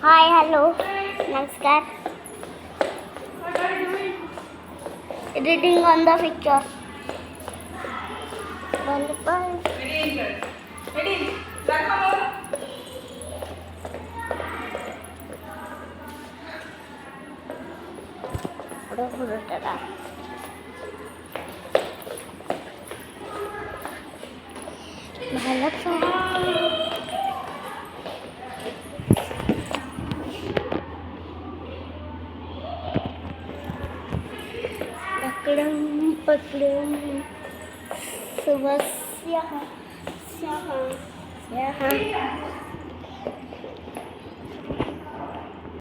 hi hello नमस्कार reading on the picture पकड़म पकड़म सुबह यहाँ यहाँ यहाँ